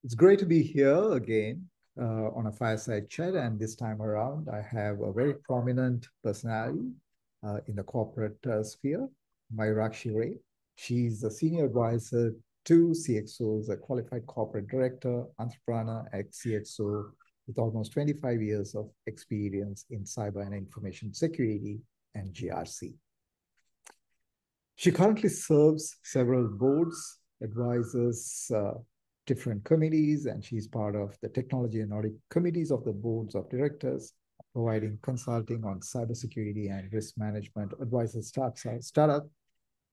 It's great to be here again on a fireside chat. And this time around, I have a very prominent personality in the corporate sphere, Mayurakshi Ray. She's a senior advisor to CXOs, a qualified corporate director, entrepreneur, ex-CXO with almost 25 years of experience in cyber and information security and GRC. She currently serves several boards, advises different committees, and she's part of the technology and audit committees of the boards of directors, providing consulting on cybersecurity and risk management, advises startup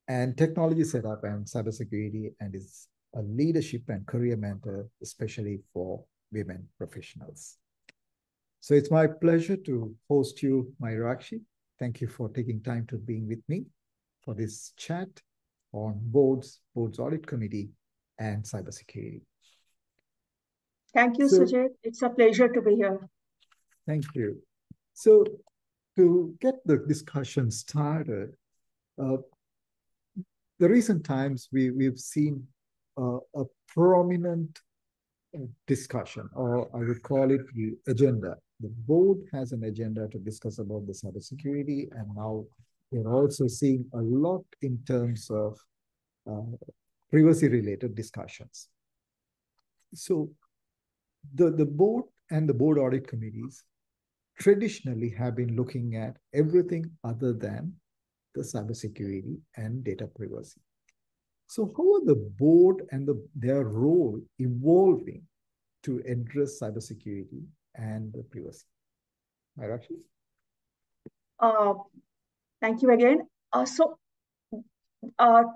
and technology setup and cybersecurity, and is a leadership and career mentor, especially for women professionals. So it's my pleasure to host you, Mayurakshi. Thank you for taking time to being with me for this chat on boards audit committee, and cybersecurity. Thank you, Sujit. It's a pleasure to be here. Thank you. So to get the discussion started, the recent times we've seen a prominent discussion, or I would call it the agenda. The board has an agenda to discuss about the cybersecurity, and now we're also seeing a lot in terms of privacy-related discussions. So the board and the board audit committees traditionally have been looking at everything other than the cybersecurity and data privacy. So how are the board and their role evolving to address cybersecurity and the privacy? Mayurakshi? Thank you again.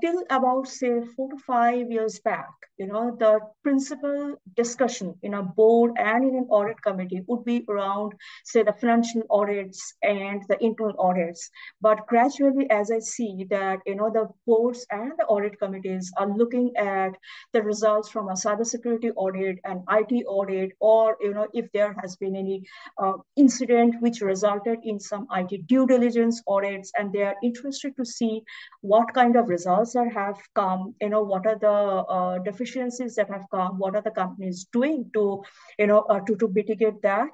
Till about, say, 4 to 5 years back, the principal discussion in a board and in an audit committee would be around, say, the financial audits and the internal audits. But gradually, as I see that, the boards and the audit committees are looking at the results from a cybersecurity audit, an IT audit, or, if there has been any incident which resulted in some IT due diligence audits, and they are interested to see what kind of results have come, what are the deficiencies that have come, what are the companies doing to mitigate that.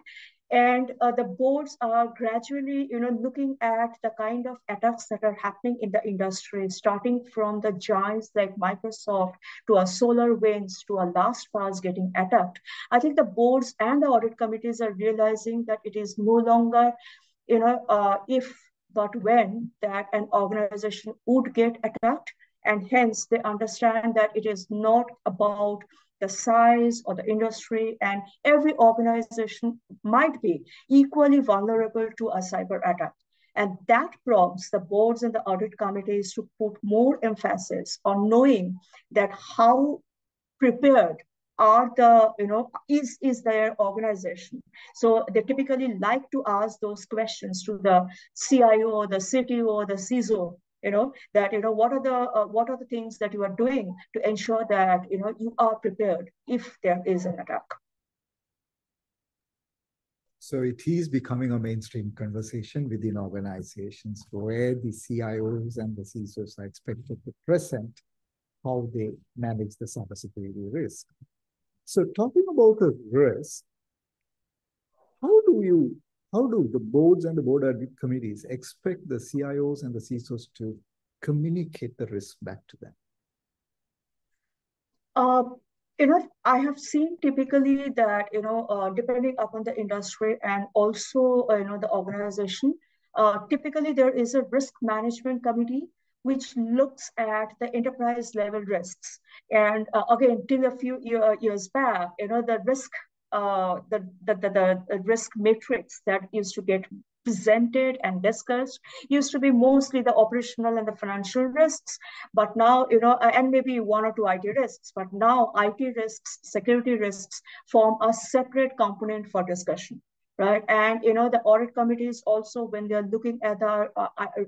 And the boards are gradually, looking at the kind of attacks that are happening in the industry, starting from the giants like Microsoft to a SolarWinds to a LastPass getting attacked. I think the boards and the audit committees are realizing that it is no longer, if but when that an organization would get attacked, and hence they understand that it is not about the size or the industry, and every organization might be equally vulnerable to a cyber attack. And that prompts the boards and the audit committees to put more emphasis on knowing that how prepared are is their organization. So they typically like to ask those questions to the CIO, the CTO, the CISO, that, what are the things that you are doing to ensure that, you are prepared if there is an attack. So it is becoming a mainstream conversation within organizations where the CIOs and the CISOs are expected to present how they manage the cybersecurity risk. So talking about the risk, how do the boards and the board audit committees expect the CIOs and the CISOs to communicate the risk back to them? I have seen typically that, depending upon the industry and also, the organization, typically there is a risk management committee which looks at the enterprise level risks. And again, till a few years back, the risk, the risk matrix that used to get presented and discussed used to be mostly the operational and the financial risks. But now, and maybe 1 or 2 IT risks, but now IT risks, security risks form a separate component for discussion. right? And the audit committees also, when they're looking at the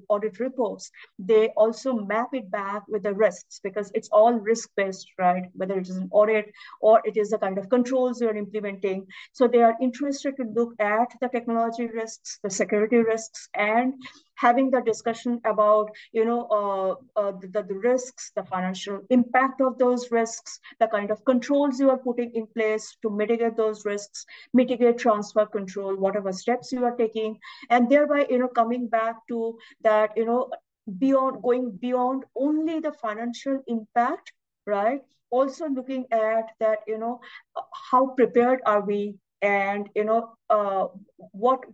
audit reports, they also map it back with the risks, because it's all risk-based, right? Whether it is an audit or it is the kind of controls you're implementing. So they are interested to look at the technology risks, the security risks, and having the discussion about the risks, the financial impact of those risks, the kind of controls you are putting in place to mitigate those risks, mitigate transfer control, whatever steps you are taking, and thereby coming back to that, going beyond only the financial impact, right? Also looking at that, how prepared are we, and what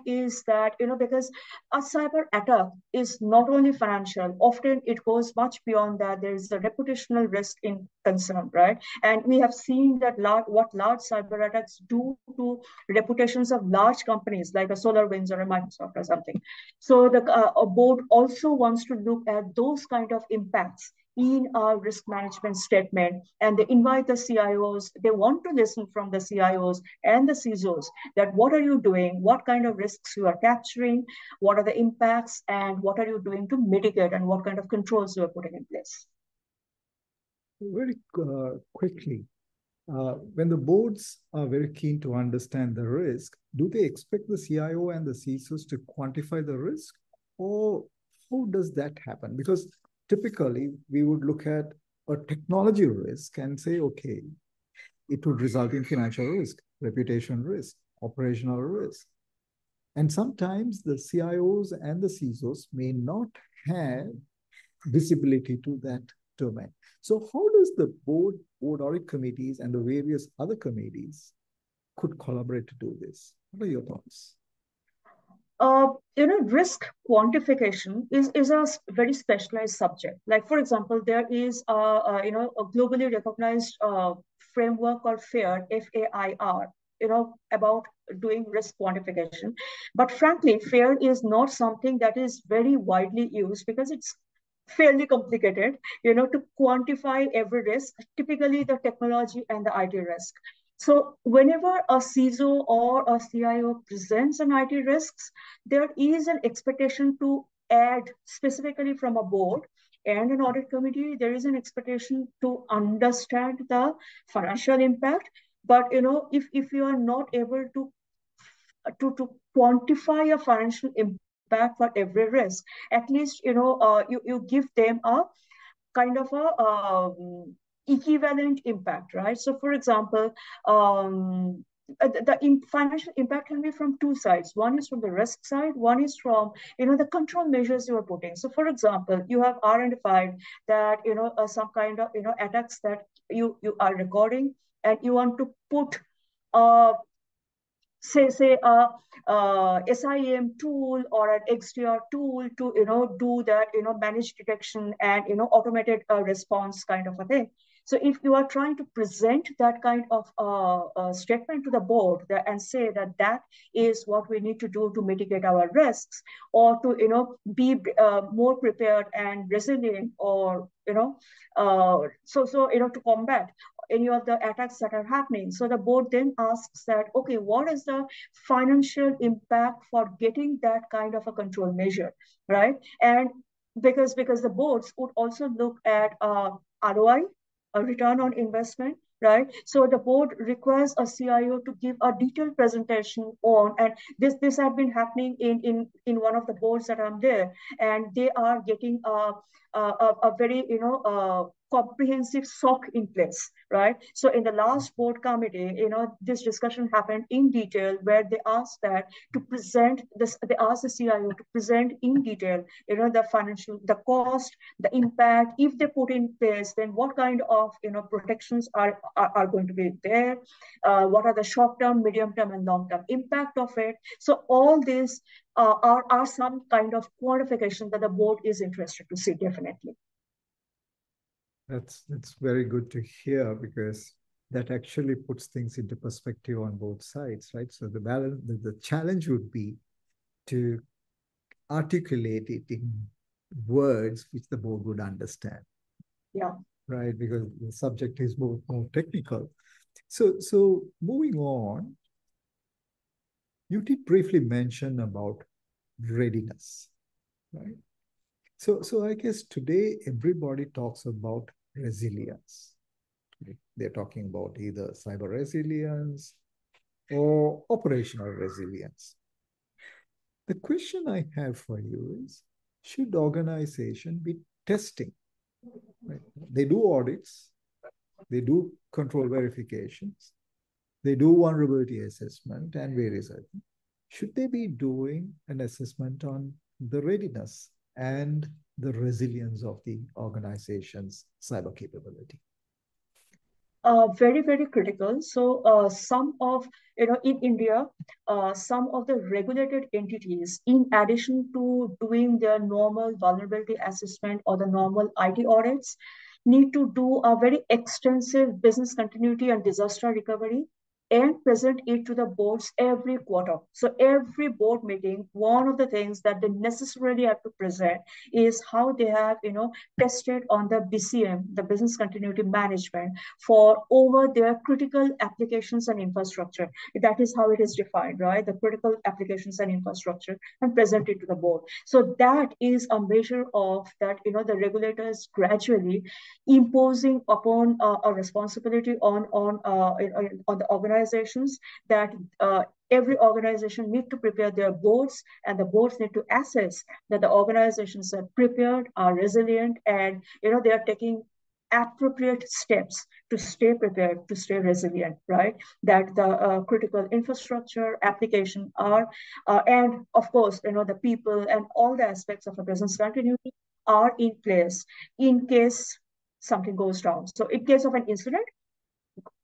is that, because a cyber attack is not only financial, often it goes much beyond that. There is a reputational risk in concern, right? And we have seen that what large cyber attacks do to reputations of large companies like a SolarWinds or a Microsoft or something. So the a board also wants to look at those kind of impacts in our risk management statement, and they invite the CIOs. They want to listen from the CIOs and the CISOs that what are you doing, what kind of risks you are capturing, what are the impacts, and what are you doing to mitigate, and what kind of controls you are putting in place. Very quickly, when the boards are very keen to understand the risk, do they expect the CIO and the CISOs to quantify the risk, or how does that happen? Because typically, we would look at a technology risk and say, okay, it would result in financial risk, reputation risk, operational risk. And sometimes the CIOs and the CISOs may not have visibility to that domain. So how does the board audit committees and the various other committees could collaborate to do this? What are your thoughts? Risk quantification is a very specialized subject. Like, for example, there is a globally recognized framework called FAIR, FAIR, about doing risk quantification. But frankly, FAIR is not something that is very widely used because it's fairly complicated, to quantify every risk, typically the technology and the IT risk. So whenever a CISO or a CIO presents an IT risks, there is an expectation to add, specifically from a board and an audit committee, there is an expectation to understand the financial impact. But if you are not able to quantify a financial impact for every risk, at least you give them a kind of a equivalent impact, right? So, for example, the financial impact can be from two sides. One is from the risk side. One is from the control measures you are putting. So, for example, you have identified that some kind of attacks that you are recording, and you want to put say a SIEM tool or an XDR tool to do that managed detection and automated response kind of a thing. So if you are trying to present that kind of statement to the board and say that that is what we need to do to mitigate our risks, or to be more prepared and resilient, or so to combat any of the attacks that are happening. So the board then asks that, okay, what is the financial impact for getting that kind of a control measure, right? And because the boards would also look at ROI, a return on investment, right? So the board requires a CIO to give a detailed presentation on, and this had been happening in one of the boards that I'm there, and they are getting a very comprehensive SOC in place, right? So in the last board committee, this discussion happened in detail, where they asked that to present this, they asked the CIO to present in detail, the financial, the cost, the impact, if they put in place, then what kind of, protections are going to be there, what are the short-term, medium-term, and long-term impact of it. So all these are some kind of quantification that the board is interested to see, definitely. That's very good to hear, because that actually puts things into perspective on both sides, right? So the challenge would be to articulate it in words which the board would understand. Yeah. Right, because the subject is more technical. So moving on, You did briefly mention about readiness, right? So I guess today everybody talks about resilience. They're talking about either cyber resilience or operational resilience. The question I have for you is, should organization be testing? Right? They do audits, they do control verifications, they do vulnerability assessment and various other things. Should they be doing an assessment on the readiness and the resilience of the organization's cyber capability? Very, very critical. So some of, in India, some of the regulated entities, in addition to doing their normal vulnerability assessment or the normal IT audits, need to do a very extensive business continuity and disaster recovery and present it to the boards every quarter. So every board meeting, one of the things that they necessarily have to present is how they have, tested on the BCM, the business continuity management, for over their critical applications and infrastructure. That is how it is defined, right? The critical applications and infrastructure, and present it to the board. So that is a measure of that, the regulators gradually imposing upon a responsibility on the organizations that every organization need to prepare their boards, and the boards need to assess that the organizations are prepared, are resilient, and they are taking appropriate steps to stay prepared, to stay resilient, right? That the critical infrastructure, application are, and of course, the people and all the aspects of a business continuity are in place in case something goes down. So in case of an incident,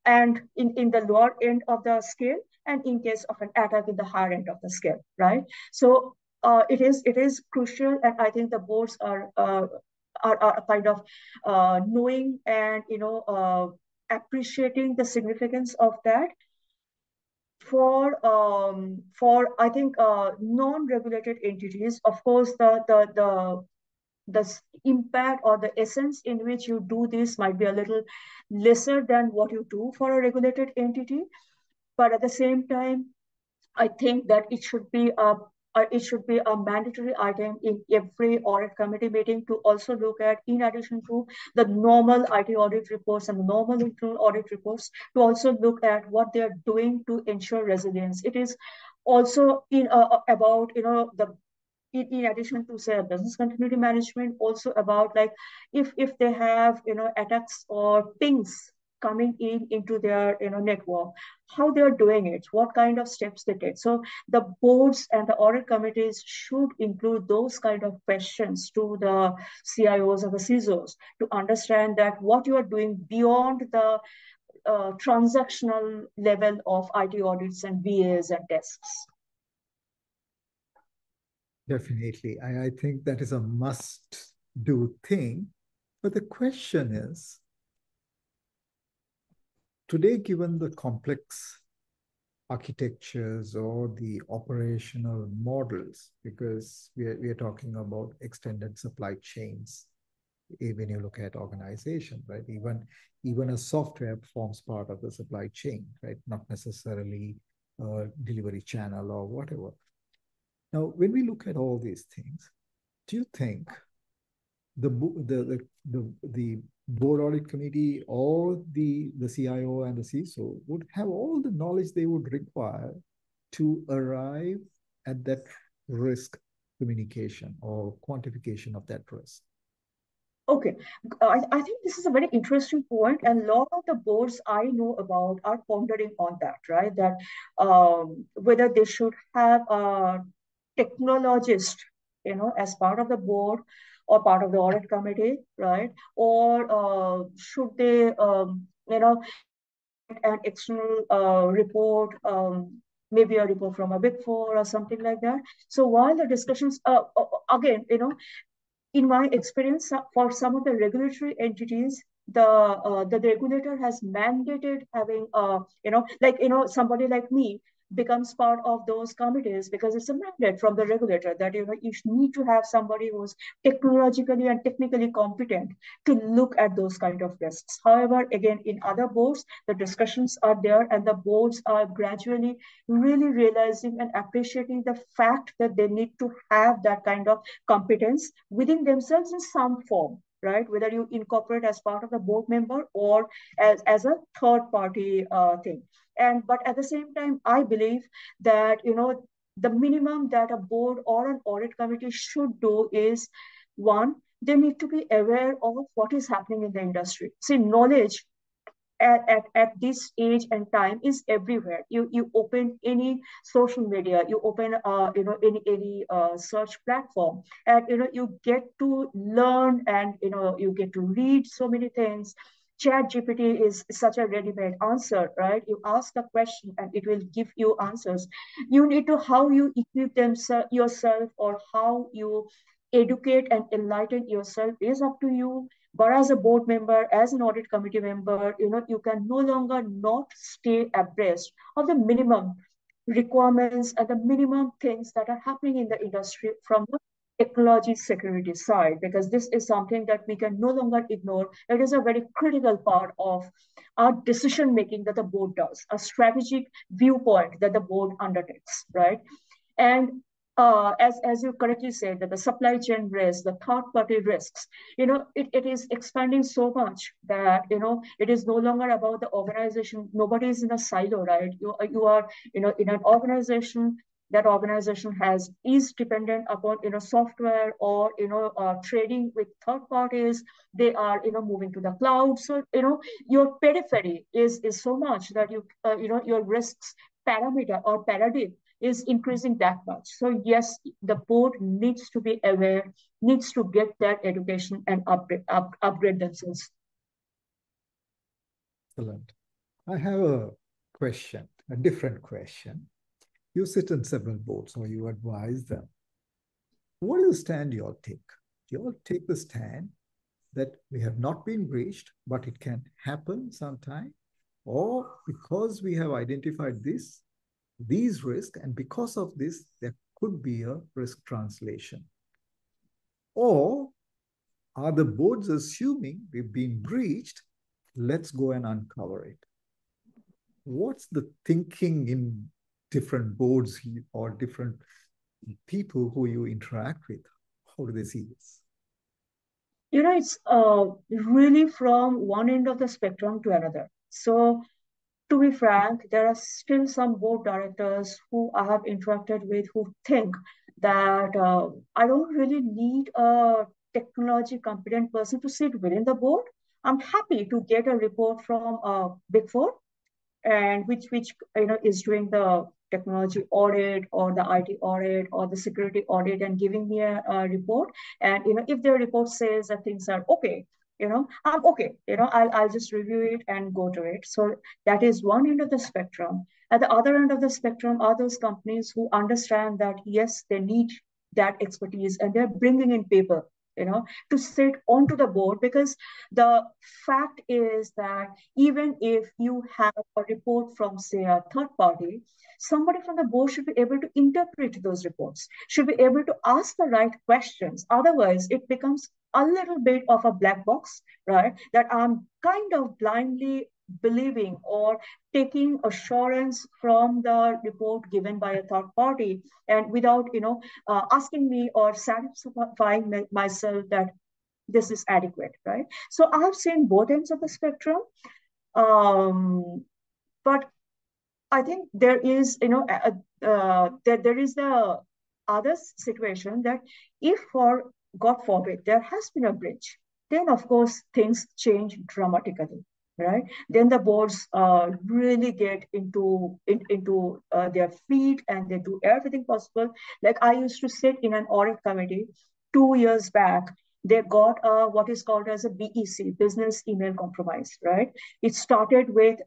and in the lower end of the scale, and in case of an attack in the higher end of the scale, right? So it is crucial, and I think the boards are kind of knowing and appreciating the significance of that. For I think non-regulated entities, of course, the impact or the essence in which you do this might be a little lesser than what you do for a regulated entity, but at the same time, I think that it should be a mandatory item in every audit committee meeting to also look at, in addition to the normal IT audit reports and the normal internal audit reports, to also look at what they are doing to ensure resilience. It is also about the in addition to say business continuity management, also about like if they have attacks or pings coming into their network, how they are doing it, what kind of steps they take. So the boards and the audit committees should include those kind of questions to the CIOs or the CISOs to understand that what you are doing beyond the transactional level of IT audits and VAs and desks. Definitely. I think that is a must do thing. But the question is, today, given the complex architectures or the operational models, because we are talking about extended supply chains, when you look at organization, right? Even a software forms part of the supply chain, right? Not necessarily a delivery channel or whatever. Now, when we look at all these things, do you think the board audit committee or the CIO and the CISO would have all the knowledge they would require to arrive at that risk communication or quantification of that risk? Okay, I think this is a very interesting point, and a lot of the boards I know about are pondering on that, right? That whether they should have a technologist, as part of the board or part of the audit committee, right? Or should they, get an external report, maybe a report from a Big Four or something like that. So while the discussions, again, in my experience, for some of the regulatory entities, the regulator has mandated having, somebody like me becomes part of those committees because it's a mandate from the regulator that you need to have somebody who's technologically and technically competent to look at those kind of risks. However, again, in other boards, the discussions are there and the boards are gradually really realizing and appreciating the fact that they need to have that kind of competence within themselves in some form, right? Whether you incorporate as part of the board member or as a third party thing. But at the same time, I believe that the minimum that a board or an audit committee should do is, one, they need to be aware of what is happening in the industry. See, knowledge at this age and time is everywhere. You open any social media, you open any search platform, and you get to learn, and you get to read so many things. Chat GPT is such a ready-made answer, right? You ask a question and it will give you answers. You need to how you equip yourself, or how you educate and enlighten yourself is up to you. But as a board member, as an audit committee member, you can no longer not stay abreast of the minimum requirements and the minimum things that are happening in the industry from the technology security side, because this is something that we can no longer ignore. It is a very critical part of our decision making that the board does, a strategic viewpoint that the board undertakes, right? And as you correctly said, that the supply chain risk, the third party risks, it is expanding so much that it is no longer about the organization. Nobody is in a silo, right? You are in an organization. That organization is dependent upon software or trading with third parties. They are moving to the cloud. So your periphery is so much that your risks parameter or paradigm is increasing that much. So yes, the board needs to be aware, needs to get that education and upgrade themselves. Excellent. I have a question, a different question. You sit on several boards or you advise them. What is the stand you all take? You all take the stand that we have not been breached, but it can happen sometime, or because we have identified these risks, and because of this, there could be a risk translation? Or are the boards assuming we've been breached? Let's go and uncover it. What's the thinking in different boards or different people who you interact with? How do they see this? It's really from one end of the spectrum to another. So to be frank, there are still some board directors who I have interacted with who think that I don't really need a technology competent person to sit within the board. I'm happy to get a report from Big Four, and which is doing the technology audit or the IT audit or the security audit and giving me a report. And if their report says that things are okay, I'm okay. I'll just review it and go to it. So that is one end of the spectrum. At the other end of the spectrum are those companies who understand that yes, they need that expertise and they're bringing in people to sit onto the board, because the fact is that even if you have a report from, say, a third party, somebody from the board should be able to interpret those reports, should be able to ask the right questions. Otherwise, it becomes a little bit of a black box, right? That I'm kind of blindly believing or taking assurance from the report given by a third party, and without asking me or satisfying myself that this is adequate, right? So I've seen both ends of the spectrum. But I think there is there is the other situation that if, for God forbid, there has been a breach, then of course things change dramatically, right? Then the boards really get into their feet and they do everything possible. Like I used to sit in an audit committee 2 years back. They got what is called as a BEC, business email compromise, right? It started with,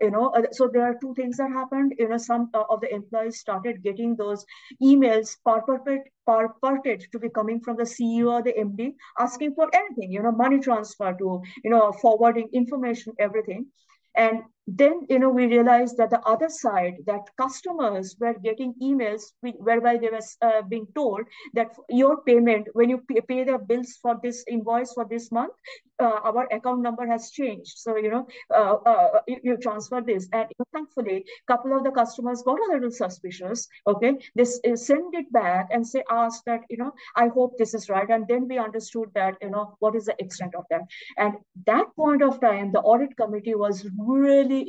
so there are two things that happened. Some of the employees started getting those emails purported to be coming from the CEO or the MD, asking for anything, money transfer to, forwarding information, everything. And then we realized that the other side, that customers were getting emails whereby they were being told that your payment, when you pay the bills for this invoice for this month, our account number has changed, so you transfer this. And thankfully a couple of the customers got a little suspicious. Okay, this send it back and say, ask that I hope this is right. And then we understood that what is the extent of that. And that point of time, the audit committee was really,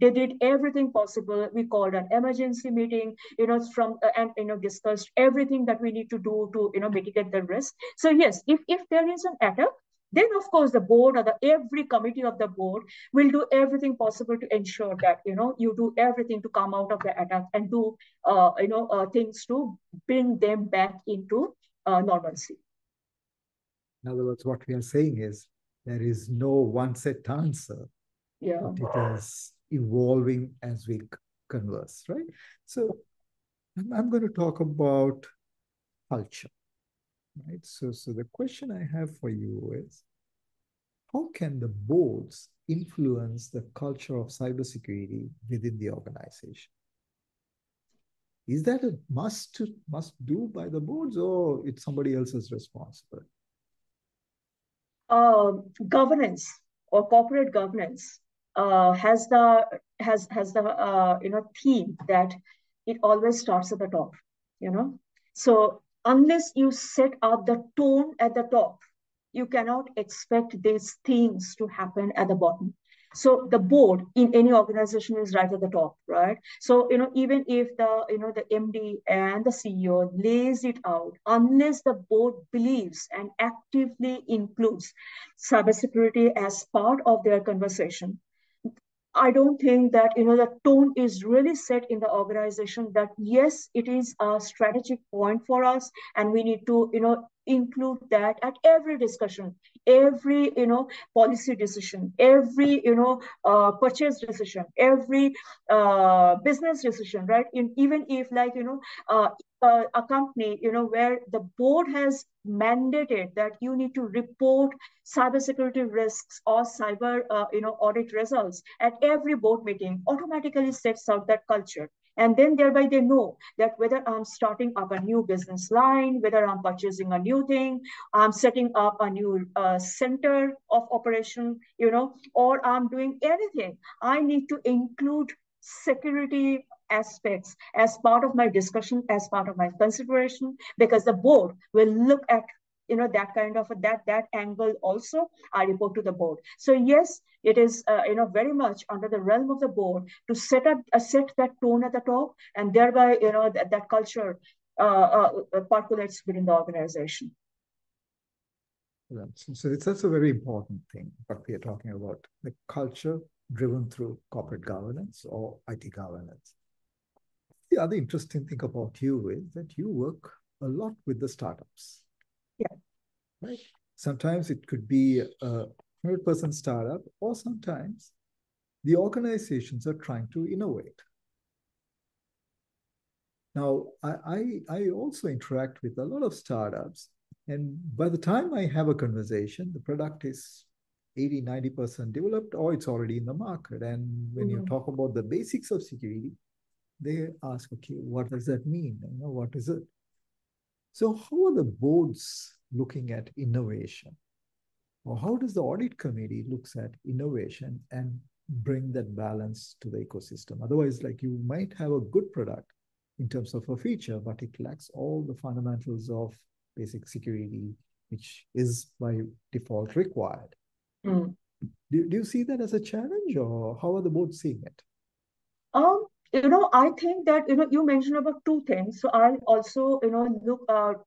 they did everything possible. We called an emergency meeting, and discussed everything that we need to do to mitigate the risk. So yes, if there is an attack, then of course the board or every committee of the board will do everything possible to ensure that you do everything to come out of the attack and do things to bring them back into normalcy. In other words, what we are saying is there is no one set answer. Yeah. But it is evolving as we converse, right? So I'm going to talk about culture, right? So the question I have for you is, how can the boards influence the culture of cybersecurity within the organization? Is that a must do by the boards, or it's somebody else's responsibility? Governance or corporate governance has the theme that it always starts at the top. So unless you set up the tone at the top, you cannot expect these things to happen at the bottom. So the board in any organization is right at the top, right? So even if the MD and the CEO lays it out, unless the board believes and actively includes cybersecurity as part of their conversation, I don't think that the tone is really set in the organization that yes, it is a strategic point for us, and we need to include that at every discussion, every policy decision, every purchase decision, every business decision, right? Even if a company where the board has mandated that you need to report cybersecurity risks or cyber audit results at every board meeting, automatically sets out that culture. And then thereby they know that whether I'm starting up a new business line, whether I'm purchasing a new thing, I'm setting up a new center of operation, or I'm doing anything, I need to include security aspects as part of my discussion, as part of my consideration, because the board will look at that kind of that angle also. I report to the board. So yes, it is very much under the realm of the board to set that tone at the top, and thereby that culture percolates within the organization. So that's a very important thing, what we are talking about, the culture driven through corporate governance or IT governance. The other interesting thing about you is that you work a lot with the startups. Yeah. Right? Sometimes it could be a 100% startup, or sometimes the organizations are trying to innovate. Now, I also interact with a lot of startups, and by the time I have a conversation, the product is 80-90% developed, or it's already in the market. And when you talk about the basics of security, they ask, okay, what does that mean? What is it? So how are the boards looking at innovation? Or how does the audit committee looks at innovation and bring that balance to the ecosystem? Otherwise, like, you might have a good product in terms of a feature, but it lacks all the fundamentals of basic security, which is by default required. Do you see that as a challenge, or how are the boards seeing it? I think that you mentioned about two things. So I'll also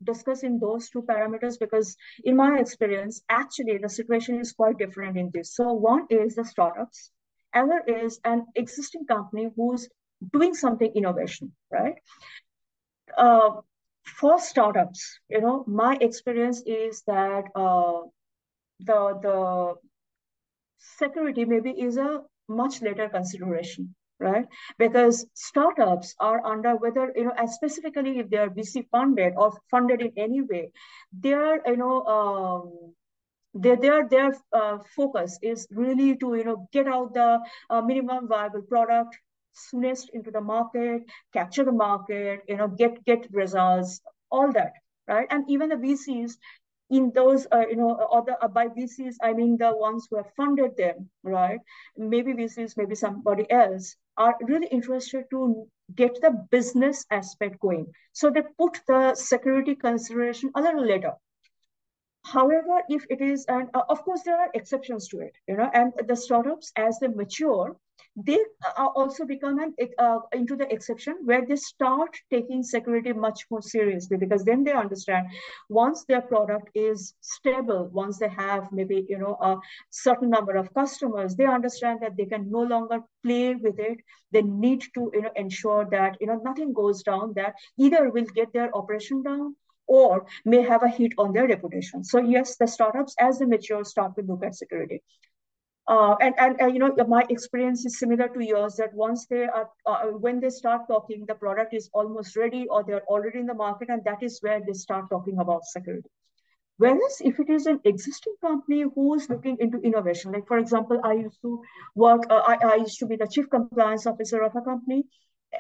discuss in those two parameters, because in my experience, actually the situation is quite different in this. So one is the startups, other is an existing company who's doing something innovation, right? For startups, my experience is that the security maybe is a much later consideration, right? Because startups are under, whether specifically if they are VC funded or funded in any way, they are their focus is really to get out the minimum viable product soonest into the market, capture the market, get results, all that, right? And even the VCs in those, or the by VCs, I mean the ones who have funded them, right? Maybe VCs, maybe somebody else are really interested to get the business aspect going. So they put the security consideration a little later. However, if it is, and of course, there are exceptions to it, and the startups, as they mature, they also become into the exception where they start taking security much more seriously, because then they understand once their product is stable, once they have maybe, a certain number of customers, they understand that they can no longer play with it. They need to, ensure that, nothing goes down that either will get their operation down or may have a hit on their reputation. So yes, the startups, as they mature, start to look at security. My experience is similar to yours, that once they are, when they start talking, the product is almost ready or they're already in the market, and that is where they start talking about security. Whereas if it is an existing company who is looking into innovation, like for example, I used to work, I used to be the chief compliance officer of a company,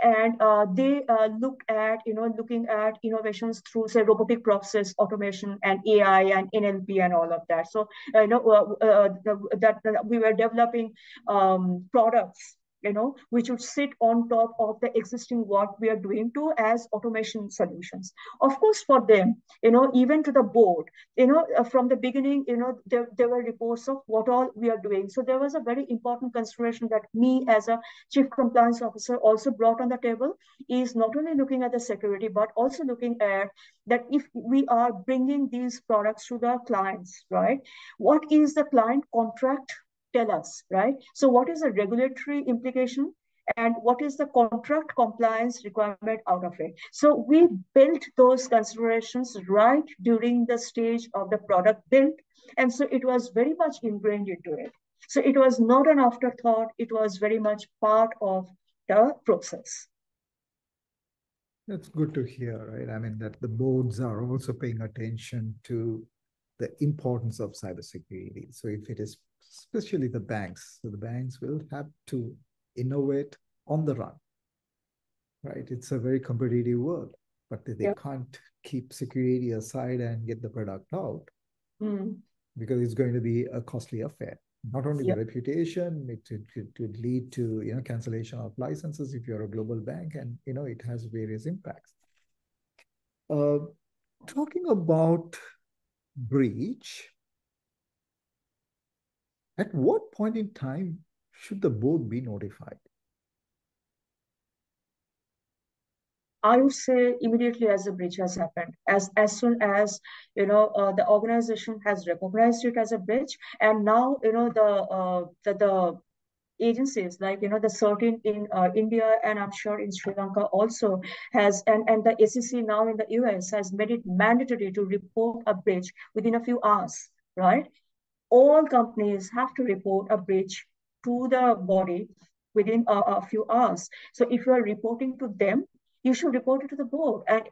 and they looking at innovations through, say, robotic process automation and AI and NLP and all of that. So that we were developing products, which would sit on top of the existing work we are doing to as automation solutions. Of course, for them, even to the board, from the beginning, there were reports of what all we are doing. So there was a very important consideration that me as a chief compliance officer also brought on the table, is not only looking at the security, but also looking at that if we are bringing these products to the clients, right? What is the client contract tell us, right? So what is the regulatory implication and what is the contract compliance requirement out of it? So we built those considerations right during the stage of the product build. And so it was very much ingrained into it. So it was not an afterthought. It was very much part of the process. That's good to hear, right? I mean, that the boards are also paying attention to the importance of cybersecurity. So if it is especially the banks, so the banks will have to innovate on the run, right? It's a very competitive world, but they can't keep security aside and get the product out because it's going to be a costly affair. Not only the reputation, it could lead to cancellation of licenses if you're a global bank, and it has various impacts. Talking about breach, at what point in time should the board be notified? I would say immediately as a breach has happened, as soon as the organization has recognized it as a breach, and now the agencies like the CERT in India, and I'm sure in Sri Lanka also has, and the SEC now in the US has made it mandatory to report a breach within a few hours, right? All companies have to report a breach to the body within a few hours. So if you are reporting to them, you should report it to the board. And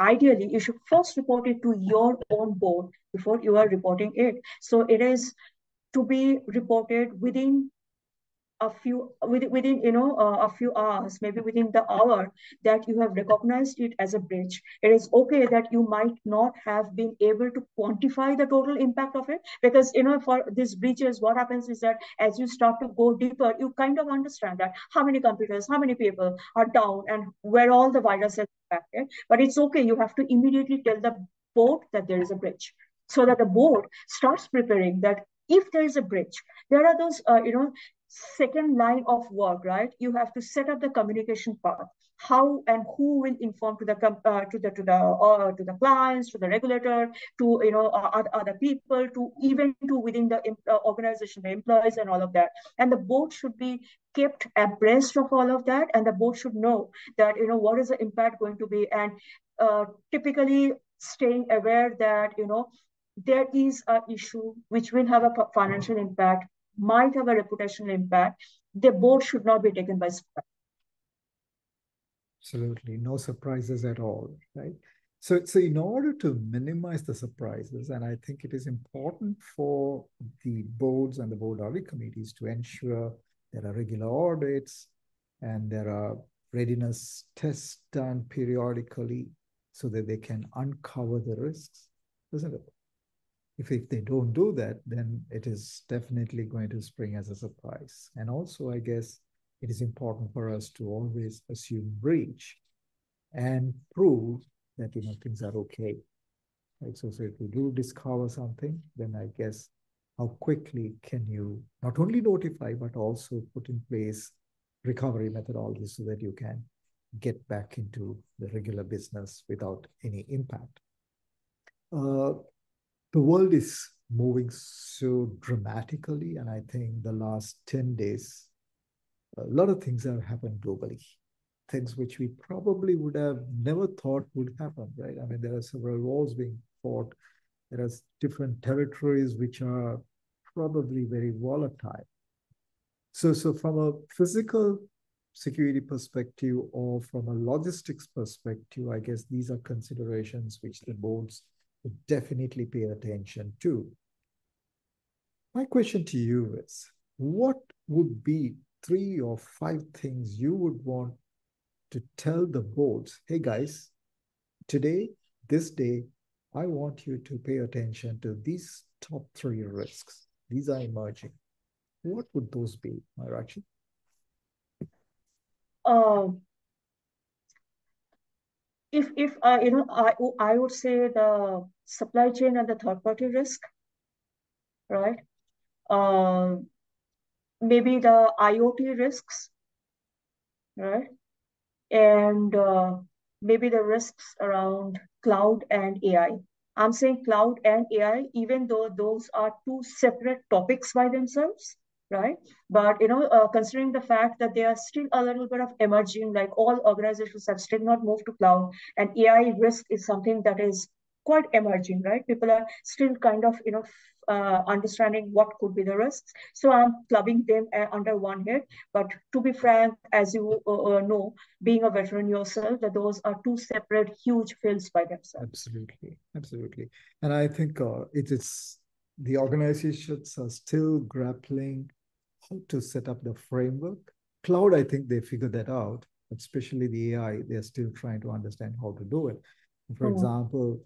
ideally, you should first report it to your own board before you are reporting it. So it is to be reported within a few hours, maybe within the hour that you have recognized it as a breach. It is okay that you might not have been able to quantify the total impact of it, because for these breaches, what happens is that as you start to go deeper, you kind of understand that how many computers, how many people are down, and where all the virus is impacted. But it's okay, you have to immediately tell the board that there is a breach, so that the board starts preparing that if there is a breach, there are those second line of work, right? You have to set up the communication path. How and who will inform to the clients, to the regulator, to other people, to even to within the organization, the employees, and all of that. And the board should be kept abreast of all of that, and the board should know that what is the impact going to be, and typically staying aware that there is an issue which will have a financial impact, might have a reputational impact. The board should not be taken by surprise. Absolutely. No surprises at all, right? So in order to minimize the surprises, and I think it is important for the boards and the board audit committees to ensure there are regular audits and there are readiness tests done periodically so that they can uncover the risks, isn't it? If they don't do that, then it is definitely going to spring as a surprise. And also, I guess it is important for us to always assume breach and prove that things are okay. Right? So if you do discover something, then I guess how quickly can you not only notify but also put in place recovery methodologies so that you can get back into the regular business without any impact. The world is moving so dramatically, and I think the last 10 days, a lot of things have happened globally, things which we probably would have never thought would happen, right? I mean, there are several wars being fought. There are different territories which are probably very volatile. So from a physical security perspective or from a logistics perspective, I guess these are considerations which the boards would definitely pay attention to. My question to you is, what would be 3 or 5 things you would want to tell the boards, hey guys, today, this day, I want you to pay attention to these top 3 risks. These are emerging. What would those be, Mayurakshi? If I would say the supply chain and the third party risk, right? Maybe the IoT risks, right? And maybe the risks around cloud and AI. I'm saying cloud and AI, even though those are two separate topics by themselves, right? But considering the fact that they are still a little bit of emerging, like all organizations have still not moved to cloud, and AI risk is something that is quite emerging, right? People are still kind of understanding what could be the risks. So I'm clubbing them under one head. But to be frank, as you know, being a veteran yourself, that those are two separate huge fields by themselves. Absolutely, absolutely. And I think it's the organizations are still grappling how to set up the framework. Cloud, I think they figured that out, especially the AI, they're still trying to understand how to do it. For example,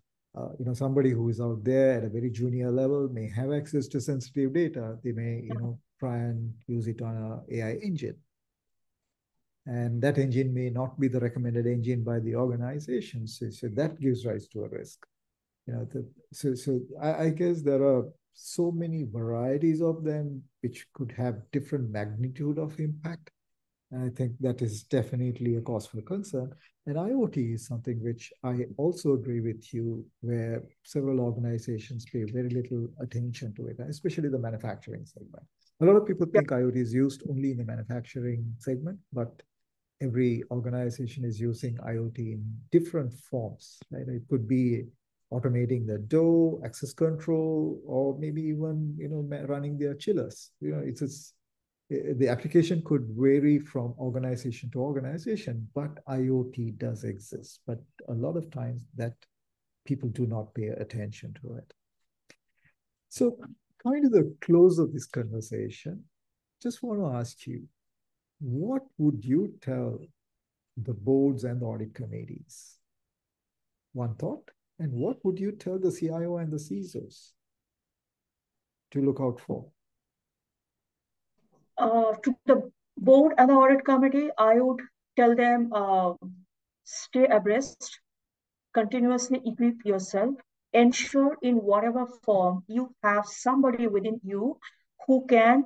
somebody who is out there at a very junior level may have access to sensitive data. They may, try and use it on an AI engine. And that engine may not be the recommended engine by the organization. So that gives rise to a risk. So I guess there are so many varieties of them which could have different magnitude of impact. And I think that is definitely a cause for concern. And IoT is something which I also agree with you, where several organizations pay very little attention to it, especially the manufacturing segment. A lot of people think IoT is used only in the manufacturing segment, but every organization is using IoT in different forms, right? It could be automating the dough, access control, or maybe even running their chillers. The application could vary from organization to organization, but IoT does exist. But a lot of times that people do not pay attention to it. So coming to the close of this conversation, just want to ask you, what would you tell the boards and the audit committees? One thought. And what would you tell the CIO and the CISOs to look out for? To the board and the audit committee, I would tell them stay abreast, continuously equip yourself, ensure in whatever form you have somebody within you who can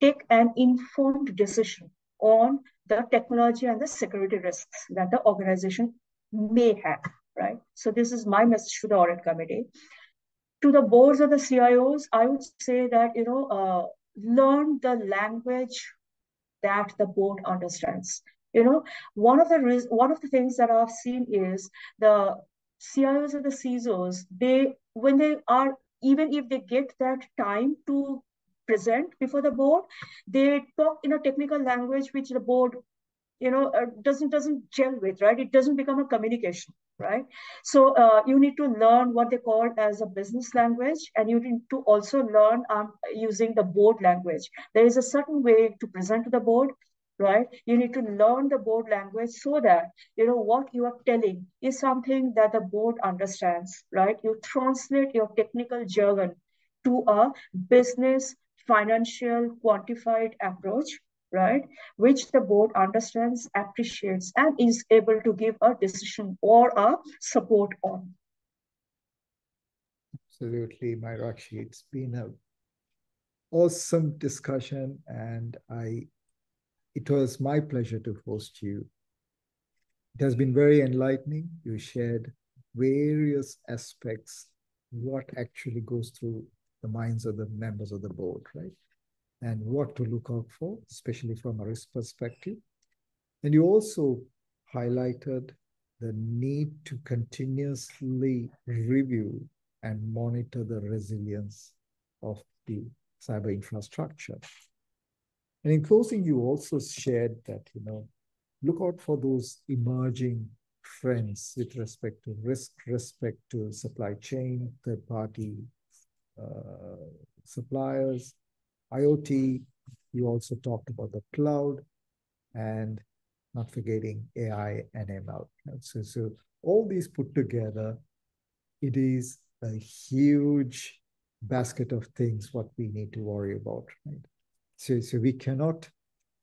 take an informed decision on the technology and the security risks that the organization may have, right? So this is my message to the audit committee. To the boards of the CIOs, I would say that, learn the language that the board understands. One of the things that I've seen is the CIOs and the CISOs, when they are, even if they get that time to present before the board, they talk in a technical language which the board doesn't gel with, right? It doesn't become a communication, right? So you need to learn what they call as a business language, and you need to also learn using the board language. There is a certain way to present to the board, right? You need to learn the board language so that what you are telling is something that the board understands, right? You translate your technical jargon to a business, financial, quantified approach, right? Which the board understands, appreciates, and is able to give a decision or a support on. Absolutely, Mayurakshi. It's been an awesome discussion, and it was my pleasure to host you. It has been very enlightening. You shared various aspects, what actually goes through the minds of the members of the board, right? And what to look out for, especially from a risk perspective. And you also highlighted the need to continuously review and monitor the resilience of the cyber infrastructure. And in closing, you also shared that, look out for those emerging trends with respect to risk, respect to supply chain, third-party suppliers, IoT. You also talked about the cloud, and not forgetting AI and ML. So all these put together, it is a huge basket of things what we need to worry about, right? So we cannot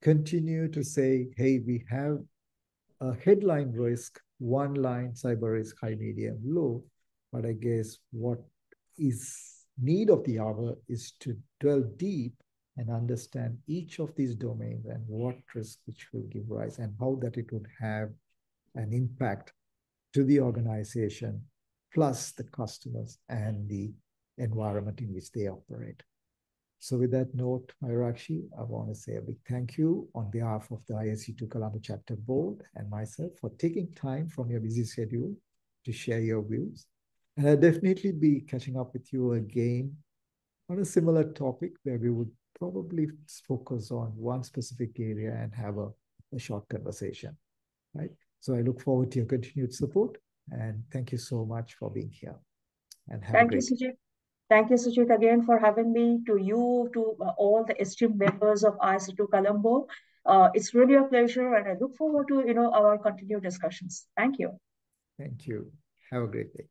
continue to say, hey, we have a headline risk, one line, cyber risk, high, medium, low. But I guess what is need of the hour is to delve deep and understand each of these domains and what risk which will give rise and how that it would have an impact to the organization, plus the customers and the environment in which they operate. So with that note, Mayurakshi, I want to say a big thank you on behalf of the ISC2 Colombo Chapter Board and myself for taking time from your busy schedule to share your views. And I'll definitely be catching up with you again on a similar topic where we would probably focus on one specific area and have a short conversation, right? So I look forward to your continued support, and thank you so much for being here, and have a Thank you, great day. Sujit. Thank you, Sujit, again for having me, to you, to all the esteemed members of ISC2 Colombo. It's really a pleasure, and I look forward to our continued discussions. Thank you. Thank you. Have a great day.